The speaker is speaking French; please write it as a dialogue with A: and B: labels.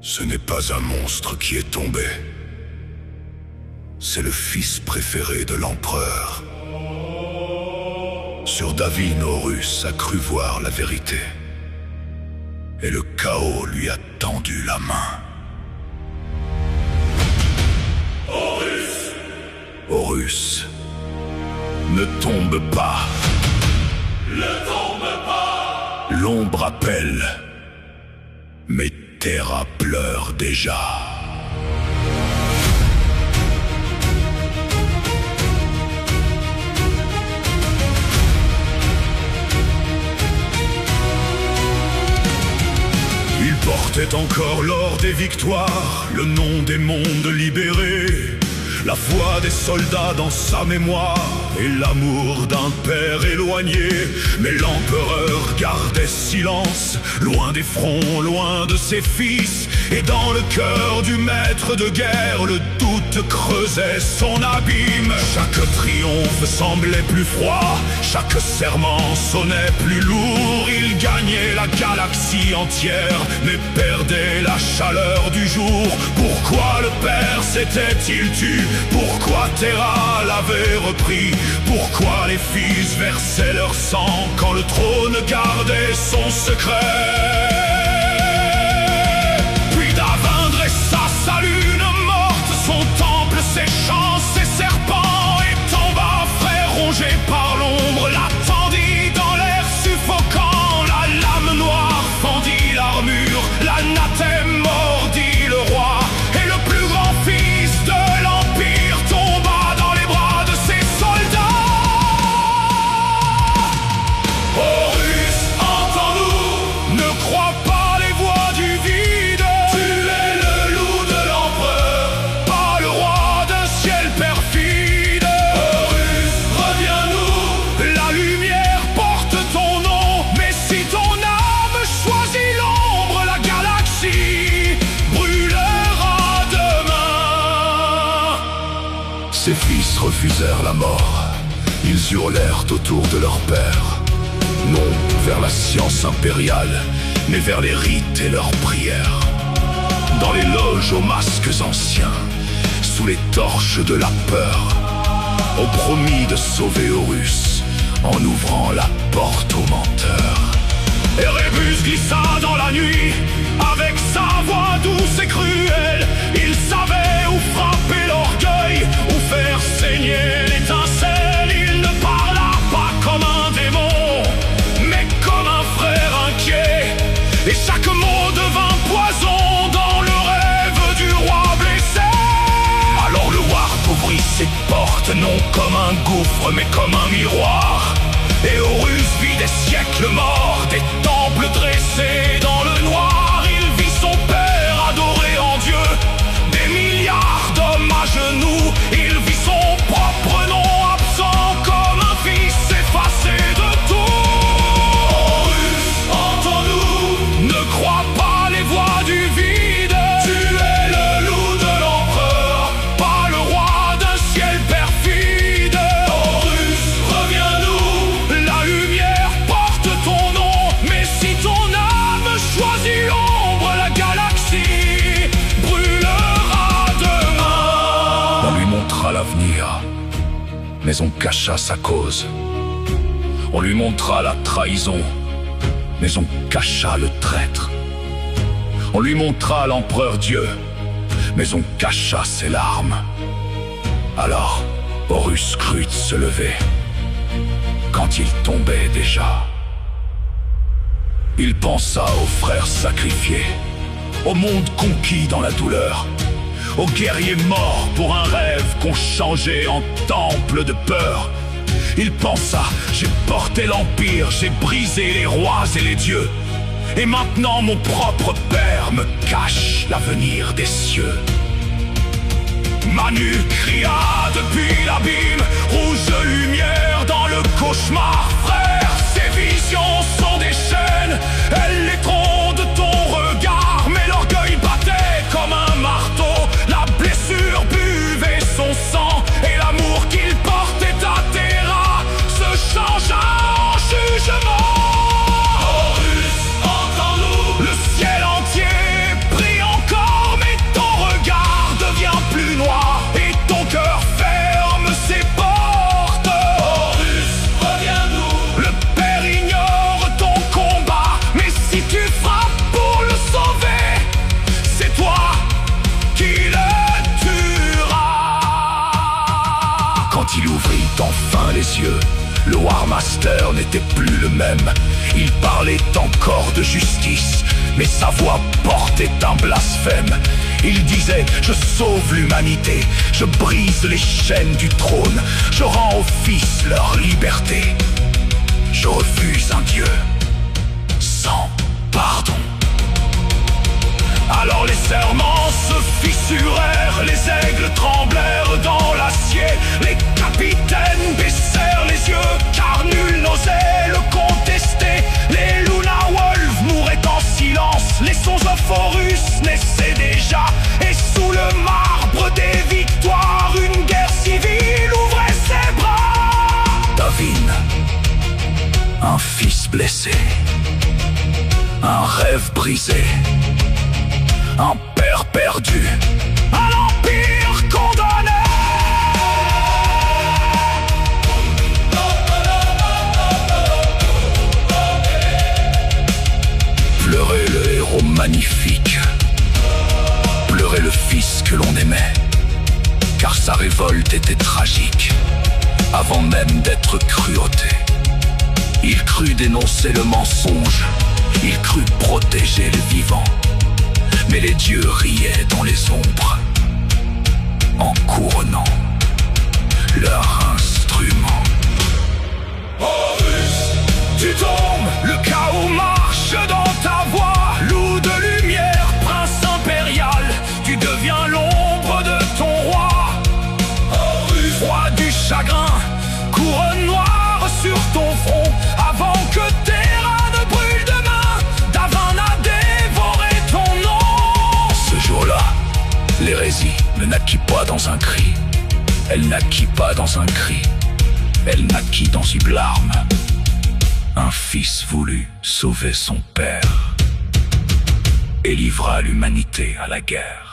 A: Ce n'est pas un monstre qui est tombé. C'est le fils préféré de l'empereur. Sur Davin, Horus a cru voir la vérité. Et le chaos lui a tendu la main. Horus! Horus, ne tombe pas. Ne tombe pas! L'ombre appelle, mais Terra pleure déjà. Il portait encore l'or des victoires, le nom des mondes libérés, la foi des soldats dans sa mémoire et l'amour d'un père éloigné. Mais l'empereur gardait silence, loin des fronts, loin de ses fils. Et dans le cœur du maître de guerre, le doute creusait son abîme. Chaque triomphe semblait plus froid, chaque serment sonnait plus lourd. Il gagnait la galaxie entière, mais perdait la chaleur du jour. Pourquoi le père s'était-il tu? Pourquoi Terra l'avait repris? Pourquoi les fils versaient leur sang quand le trône gardait son secret? Puis Davin dressa sa lune morte, son temple séchant ses serpents, et tomba frais rongé par l'ombre, l'attendit dans l'air suffocant. La lame noire fendit l'armure, l'anathème mordit le roi, et le plus grand fils de l'Empire tomba dans les bras de ses soldats. Horus, entends-nous, ne crois pas les voix du vide. Tu es le loup de l'empereur, pas le roi d'un ciel perfide. Horus, reviens-nous, la lumière porte ton nom. Mais si ton âme choisit l'ombre, la galaxie brûlera demain. Ses fils refusèrent la mort, ils hurlèrent autour de leur père. Non vers la science impériale, mais vers les rites et leurs prières. Dans les loges aux masques anciens, sous les torches de la peur, on promit de sauver Horus en ouvrant la porte aux menteurs. Et Rébus glissa dans la nuit, avec sa voix douce et cruelle. Il savait où frapper l'orgueil, où faire saigner l'étincelle. Il ne parla pas comme un démon, mais comme un frère inquiet. Et chaque mot devint poison dans le rêve du roi blessé. Alors le Warp ouvrit ses portes, non comme un gouffre, mais comme un miroir. Et Horus vit des siècles morts, des temples dressés dans le noir. Il vit son père adoré en Dieu, des milliards d'hommes à genoux. Il vit son propre nom absent comme un fils effacé de tout. Horus, entends-nous, ne crois pas les voix du vide. Tu es le loup de l'empereur, pas le roi d'un ciel perfide. Horus, reviens-nous, la lumière porte ton nom. Mais si ton âme choisit l'ombre, la galaxie brûlera demain. On lui montra l'avenir, mais on cacha sa cause. On lui montra la trahison, mais on cacha le traître. On lui montra l'empereur Dieu, mais on cacha ses larmes. Alors Horus crut se lever, quand il tombait déjà. Il pensa aux frères sacrifiés, au monde conquis dans la douleur, aux guerriers morts pour un rêve qu'on changeait en temple de peur. Il pensa, j'ai porté l'empire, j'ai brisé les rois et les dieux, et maintenant mon propre père me cache l'avenir des cieux. Manu cria depuis l'abîme, rouge lumière dans le cauchemar. Frère, ces visions sont des chaînes, elles les trondent ton regard. Mais l'orgueil battait comme un marteau, la blessure buvait son sang, et l'amour qu'il portait à Terra se changea en jugement. Horus, entends-nous, le ciel entier prie encore. l'auteur n'était plus le même. Il parlait encore de justice, mais sa voix portait un blasphème. Il disait: je sauve l'humanité, je brise les chaînes du trône, je rends aux fils leur liberté. Je refuse un Dieu sans pardon. Alors les serments se fissurèrent, les aigles tremblèrent dans l'acier, les capitaines baissèrent les yeux, car nul n'osait le contester. Les Luna Wolves mouraient en silence, les Sonsophorus naissaient déjà, et sous le marbre des victoires, une guerre civile ouvrait ses bras. Davin, un fils blessé, un rêve brisé, un père perdu, un empire condamné. Pleurait le héros magnifique, pleurait le fils que l'on aimait, car sa révolte était tragique, avant même d'être cruauté. Il crut dénoncer le mensonge, il crut protéger les vivants, mais les dieux riaient dans les ombres, en couronnant leur instrument. Horus, tu tombes, le chaos marche dans ta voie. Loup de lumière, prince impérial, tu deviens l'ombre de ton roi. Horus, roi du chagrin, couronne noire sur ton front, avant que Terra ne brûle demain, Davin a dévoré ton nom. Ce jour-là, l'hérésie ne naquit pas dans un cri, elle naquit pas dans un cri, elle naquit dans une larme. Un fils voulut sauver son père et livra l'humanité à la guerre.